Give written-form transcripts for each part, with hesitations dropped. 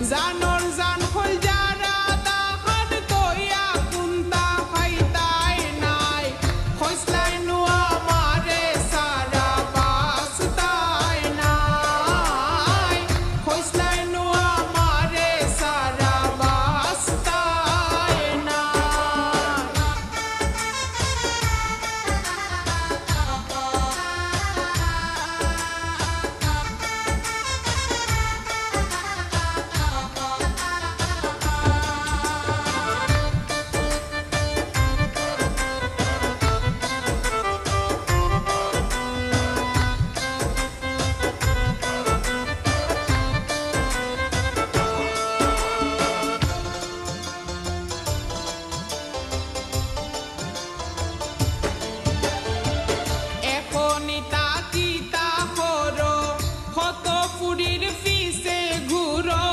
জানর জান হল যারা তাহার তৈয়া কুন্তা ফাইতাই নাই হইসলাই নুয়া মারে সারা বাসতাই নাই হইসলাই নুয়া মারে সারা বাসতাই নাই এখনই তাকিতা করো কত পুরীর ফিসে ঘুরো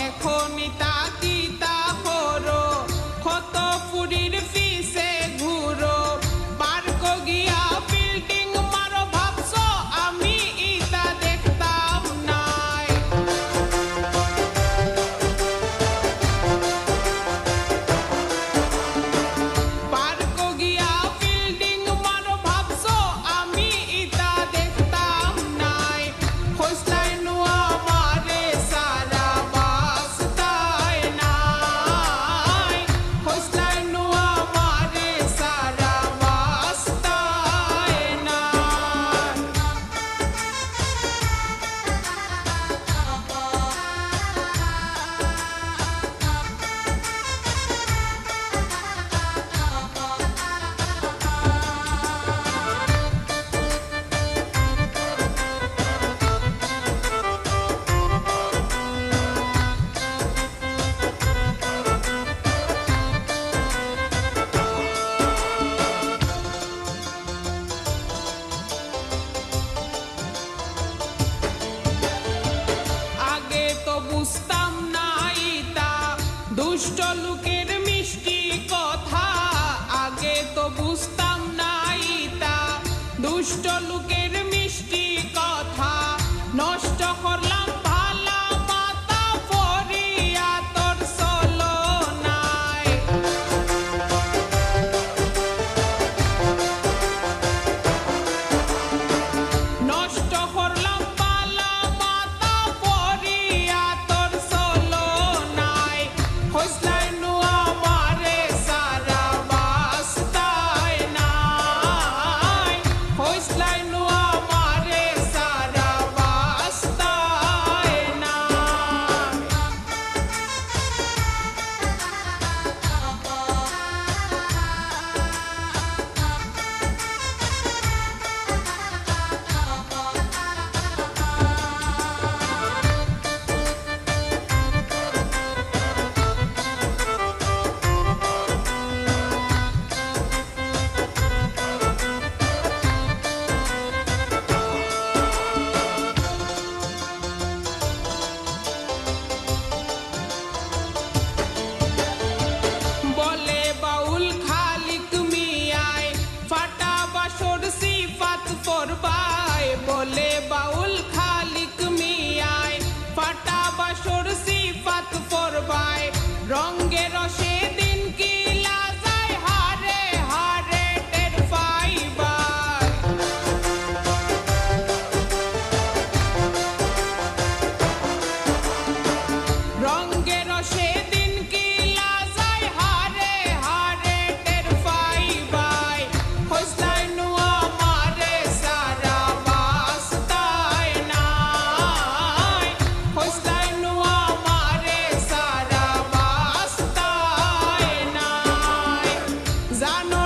এখনই তাকিতা করো কত পুরীর ফিসে ঘুরো পার্ক গিয়া বিল্ডিং মারো ভাবছো আমি ইতা দেখতাম নাই পার্ক গিয়া বিল্ডিং মারো ভাবছো আমি ইতা দেখতাম নাই হইসলাই নুয়া মারে সারা বাসতাই নাই হইসলাই নুয়া মারে সারা বাসতাই নাই আগে তো বুঝতাম না ইতা দুষ্ট লোকের মিষ্টি কথা আগে তো বুঝতাম না ইতা দুষ্ট লোকের মিষ্টি কথা নষ্ট করলাম ভালা মাতা পরিয়া তোর চলো নাই নষ্ট করলাম পালা মাতা পরিয়া তোর চলো নাই হইসলাই নুয়া মারে সারা বাসতাই নাই হইসলাই নুয়া মারে সারা বাসতাই নাই বলে বাউল খালিক মিয়ায় ফাটা বাসর সিফাত করবাই বলে বাউল খালিক মিয়ায় ফাটা বাসর সিফাত করবাই রঙ্গে রসে দিন কি লাজায় হারে হারে টের পাইবাই রঙ্গে রসে দিন কি লাজায় হারে হারে টের পাইবাই হইসলাই নুয়া মারে সারা বাসতাই নাই হইসলাই নুয়া মারে সারা বাসতাই নাই জানো